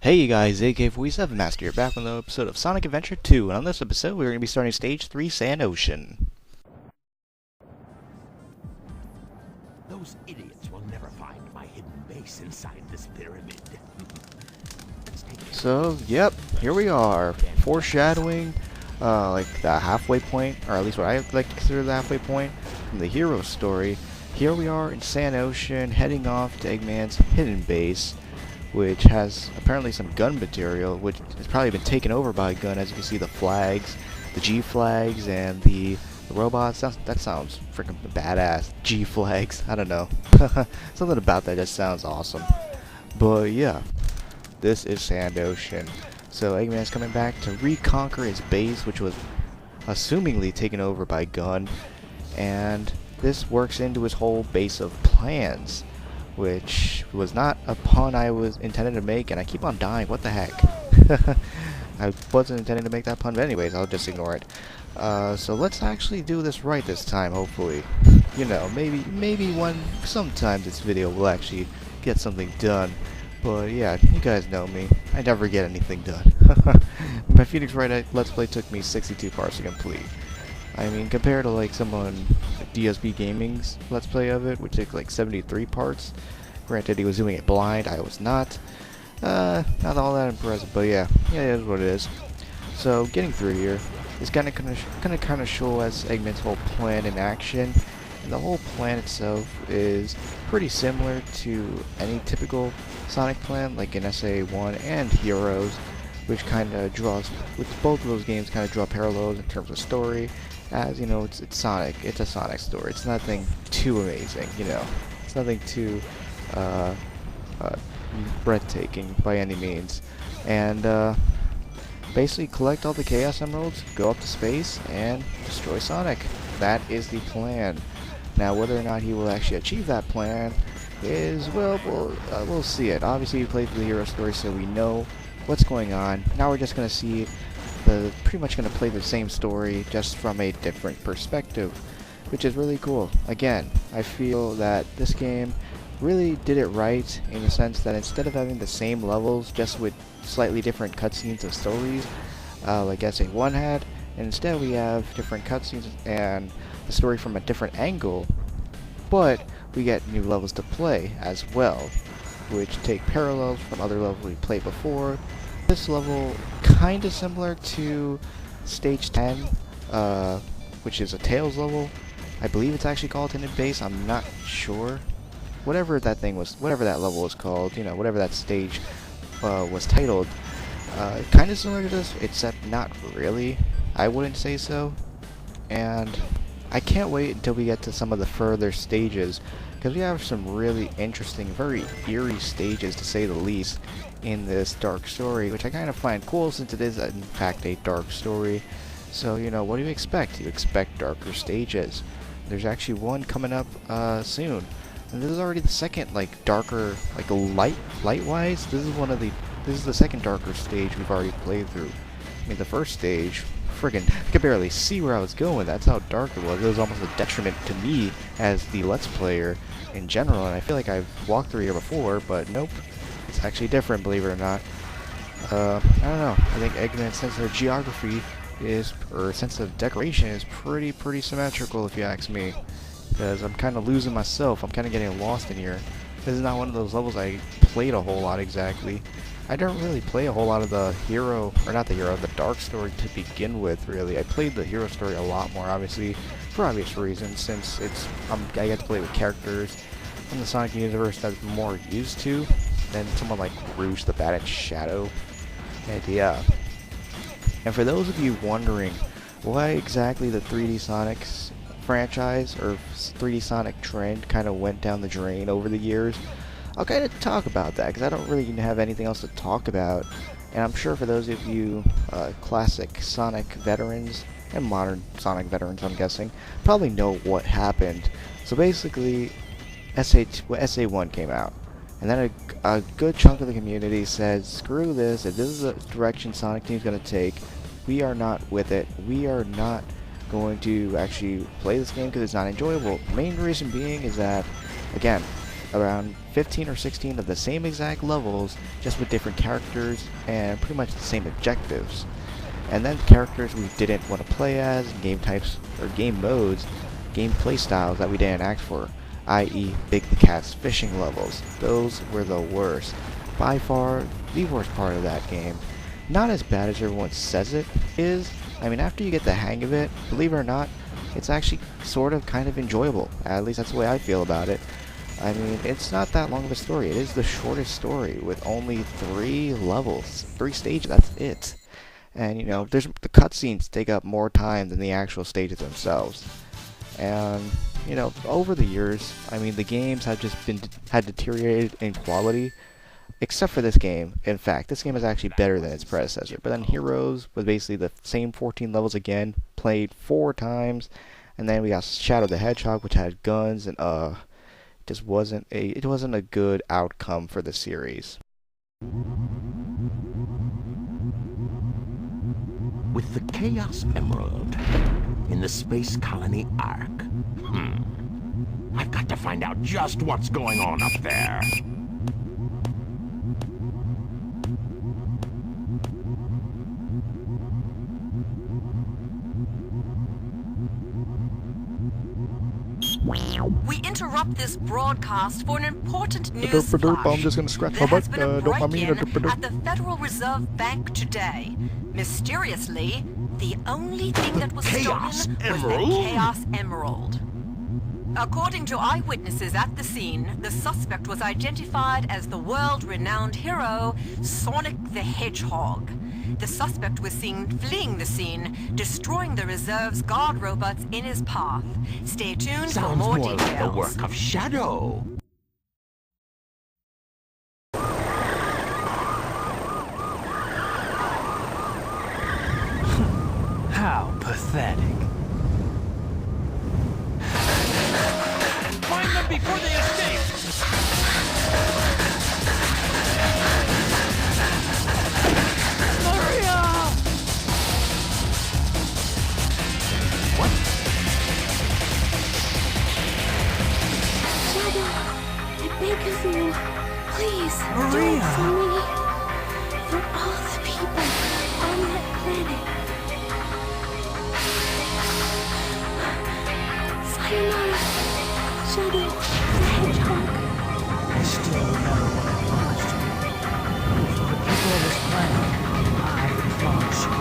Hey you guys, AK-47 Master here, back with another episode of Sonic Adventure 2, and on this episode we're going to be starting Stage 3 Sand Ocean. Those idiots will never find my hidden base inside this pyramid. So, yep, here we are, foreshadowing, like the halfway point, or at least what I like to consider the halfway point, from the hero story. Here we are in Sand Ocean, heading off to Eggman's hidden base, which has apparently some gun material, which has probably been taken over by a gun. As you can see, the flags, the G flags, and the robots. That sounds freaking badass. G flags. I don't know. Something about that just sounds awesome. But yeah, this is Sand Ocean. So Eggman's coming back to reconquer his base, which was assumingly taken over by gun, and this works into his whole base of plans, which was not a pun I was intended to make, and I keep on dying. What the heck? I wasn't intending to make that pun, but anyways, I'll just ignore it. So let's actually do this right this time, hopefully. You know, maybe sometime this video will actually get something done. But yeah, you guys know me. I never get anything done. My Phoenix Wright Let's Play took me 62 parts to complete. I mean, compared to like someone like DSB Gaming's Let's Play of it, which took like 73 parts. Granted, he was doing it blind. I was not. Not all that impressive, but yeah, it is what it is. So getting through here is gonna kind of show us Eggman's whole plan in action. And the whole plan itself is pretty similar to any typical Sonic plan, like in SA1 and Heroes, which kind of which both of those games kind of draw parallels in terms of story. As you know, it's Sonic. It's a Sonic story. It's nothing too amazing, you know. It's nothing too breathtaking by any means. And basically collect all the Chaos Emeralds, go up to space, and destroy Sonic. That is the plan. Now, whether or not he will actually achieve that plan is, well, we'll see it. Obviously, we played through the hero story, so we know what's going on. Now we're just gonna see pretty much going to play the same story just from a different perspective, which is really cool. Again, I feel that this game really did it right in the sense that instead of having the same levels just with slightly different cutscenes and stories like SA1 had, and instead we have different cutscenes and the story from a different angle, but we get new levels to play as well, which take parallels from other levels we played before. This level kind of similar to Stage 10, which is a Tails level. I believe it's actually called Hidden Base. I'm not sure. Whatever that level was called, you know, whatever that stage was titled, kind of similar to this, except not really. I wouldn't say so. And I can't wait until we get to some of the further stages, because we have some really interesting, very eerie stages to say the least in this dark story, which I kind of find cool since it is in fact a dark story. So, you know, what do you expect? You expect darker stages. There's actually one coming up soon, and this is already the second, like, darker, like light-wise. This is the second darker stage we've already played through. I mean, the first stage, friggin', I could barely see where I was going. That's how dark it was. It was almost a detriment to me as the Let's Player in general, and I feel like I've walked through here before, but nope. It's actually different, believe it or not. I don't know. I think Eggman's sense of geography or sense of decoration is pretty symmetrical, if you ask me. Because I'm kind of losing myself. I'm kind of getting lost in here. This is not one of those levels I played a whole lot exactly. I don't really play a whole lot of the the dark story to begin with, really. I played the hero story a lot more, obviously, for obvious reasons, since I get to play with characters from the Sonic universe that I'm more used to than someone like Rouge the Bat and Shadow. And yeah. And for those of you wondering why exactly the 3D Sonic's franchise or 3D Sonic trend kind of went down the drain over the years, I'll kind of talk about that because I don't really have anything else to talk about. And I'm sure for those of you classic Sonic veterans and modern Sonic veterans, I'm guessing, probably know what happened. So basically, SA1 came out. And then a good chunk of the community said, screw this, if this is the direction Sonic Team's going to take, we are not with it. We are not going to actually play this game because it's not enjoyable. The main reason being is that, again, around 15 or 16 of the same exact levels, just with different characters and pretty much the same objectives. And then characters we didn't want to play as, game types or game modes, game play styles that we didn't act for, i.e. Big the Cat's fishing levels. Those were the worst. By far, the worst part of that game. Not as bad as everyone says it is. I mean, after you get the hang of it, believe it or not, it's actually sort of kind of enjoyable. At least that's the way I feel about it. I mean, it's not that long of a story. It is the shortest story with only 3 levels, 3 stages, that's it. And, you know, the cutscenes take up more time than the actual stages themselves. And, you know, over the years, I mean, the games have just had deteriorated in quality, except for this game. In fact, this game is actually better than its predecessor. But then Heroes was basically the same 14 levels again, played 4 times, and then we got Shadow the Hedgehog, which had guns, and it wasn't a good outcome for the series. With the Chaos Emerald in the Space Colony Ark. I've got to find out just what's going on up there. We interrupt this broadcast for an important news flash. I'm just gonna scratch There my has butt. been a Don't mind me. break-in at the Federal Reserve Bank today. Mysteriously, the only thing that was stolen was the Chaos Emerald. According to eyewitnesses at the scene, the suspect was identified as the world-renowned hero, Sonic the Hedgehog. The suspect was seen fleeing the scene, destroying the reserve's guard robots in his path. Stay tuned for more Sounds more details. like the work of Shadow. How pathetic. Find them before they escape! Maria! What? Shadow, I beg of you, please do Maria! it for me. For all the people on that planet. Sayonara, Shadow the Hedgehog. I still remember what I promised you. For the people of this planet, I promise you.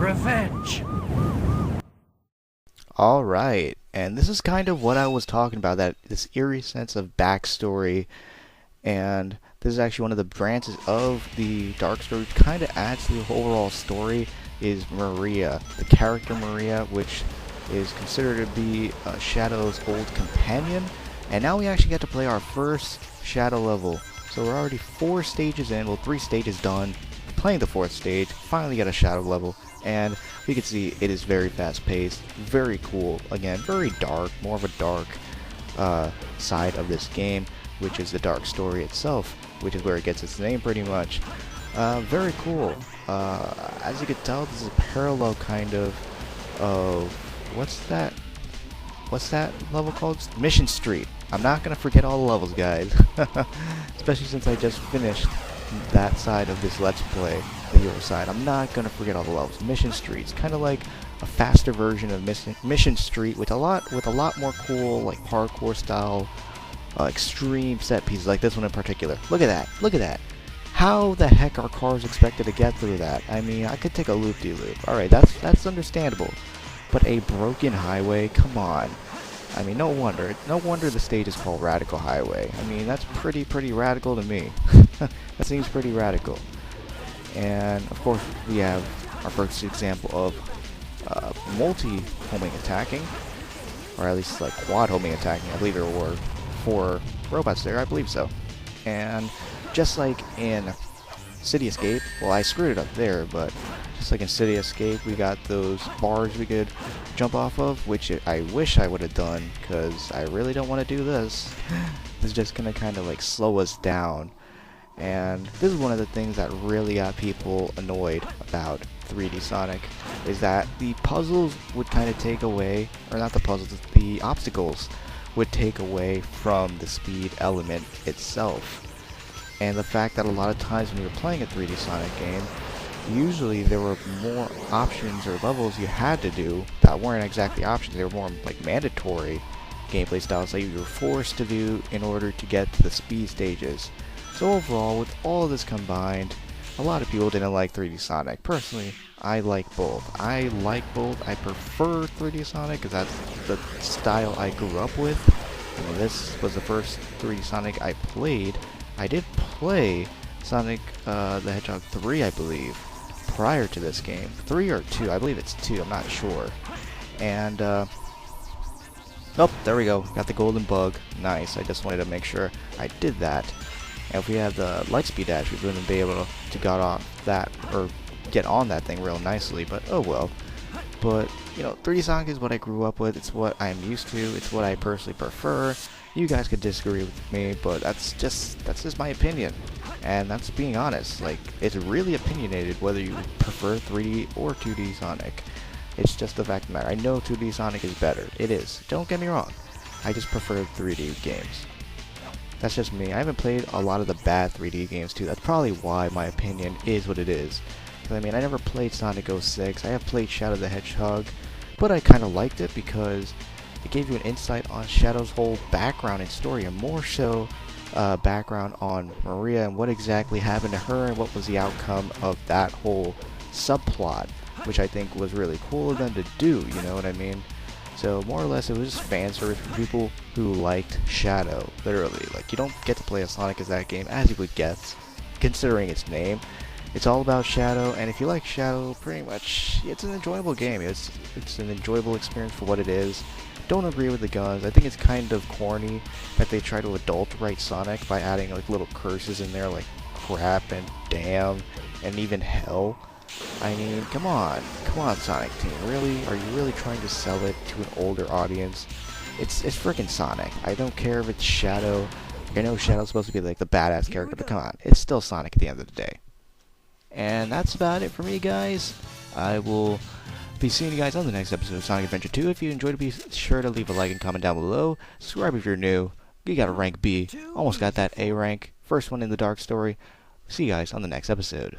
Revenge! Alright, and this is kind of what I was talking about, that this eerie sense of backstory, and this is actually one of the branches of the dark story which kind of adds to the overall story, is Maria, the character Maria, which is considered to be Shadow's old companion, and now we actually get to play our first Shadow level. So we're already 4 stages in, well 3 stages done, playing the 4th stage, finally get a Shadow level, and we can see it is very fast paced, very cool, again very dark, more of a dark side of this game, which is the dark story itself, which is where it gets its name pretty much. Very cool. As you can tell, this is a parallel kind of what's that level called? Mission Street. I'm not gonna forget all the levels, guys. Especially since I just finished that side of this Let's Play, the Hero side. I'm not gonna forget all the levels. Mission Street's kind of like a faster version of Mission Street with a lot more cool, like parkour style, extreme set pieces, like this one in particular. Look at that! Look at that! How the heck are cars expected to get through that? I mean, I could take a loop-de-loop. Alright, that's understandable. But a broken highway? Come on. I mean, no wonder the stage is called Radical Highway. I mean, that's pretty radical to me. That seems pretty radical. And, of course, we have our first example of multi-homing attacking. Or at least, like, quad-homing attacking. I believe there were 4 robots there. I believe so. And just like in City Escape, well, I screwed it up there, but just like in City Escape, we got those bars we could jump off of, which I wish I would have done, because I really don't want to do this. It's just going to kind of like slow us down. And this is one of the things that really got people annoyed about 3D Sonic, is that the puzzles would kind of take away, or not the puzzles, the obstacles would take away from the speed element itself. And the fact that a lot of times when you were playing a 3D Sonic game, usually there were more options or levels you had to do that weren't exactly options. They were more like mandatory gameplay styles that you were forced to do in order to get to the speed stages. So overall, with all of this combined, a lot of people didn't like 3D Sonic. Personally, I like both. I prefer 3D Sonic because that's the style I grew up with. I mean, this was the first 3D Sonic I played. I did play Sonic the Hedgehog 3, I believe, prior to this game. 3 or 2, I believe it's 2, I'm not sure. And, oh, there we go, got the golden bug. Nice, I just wanted to make sure I did that. And if we had the Lightspeed Dash, we wouldn't be able to get off that, or get on that thing real nicely, but oh well. But, you know, 3D Sonic is what I grew up with, it's what I'm used to, it's what I personally prefer. You guys could disagree with me, but that's just my opinion. And that's being honest. Like, it's really opinionated whether you prefer 3D or 2D Sonic. It's just the fact of the matter. I know 2D Sonic is better. It is. Don't get me wrong. I just prefer 3D games. That's just me. I haven't played a lot of the bad 3D games too. That's probably why my opinion is what it is. 'Cause, I mean, I never played Sonic 06. I have played Shadow the Hedgehog, but I kind of liked it because it gave you an insight on Shadow's whole background and story, and more so background on Maria and what exactly happened to her and what was the outcome of that whole subplot, which I think was really cool of them to do, you know what I mean? So more or less it was just fan service for people who liked Shadow, literally. Like, you don't get to play as Sonic as that game, as you would guess, considering its name. It's all about Shadow, and if you like Shadow, pretty much, it's an enjoyable game. It's an enjoyable experience for what it is. Don't agree with the guns. I think it's kind of corny that they try to adulterate Sonic by adding like little curses in there like crap and damn and even hell. I mean, come on Sonic Team, really? Are you really trying to sell it to an older audience? It's freaking Sonic. I don't care if it's Shadow. I know Shadow's supposed to be like the badass character, but come on, it's still Sonic at the end of the day. And that's about it for me, guys. I will be seeing you guys on the next episode of Sonic Adventure 2. If you enjoyed it, be sure to leave a like and comment down below. Subscribe if you're new. You got a rank B. Almost got that A rank. First one in the Dark Story. See you guys on the next episode.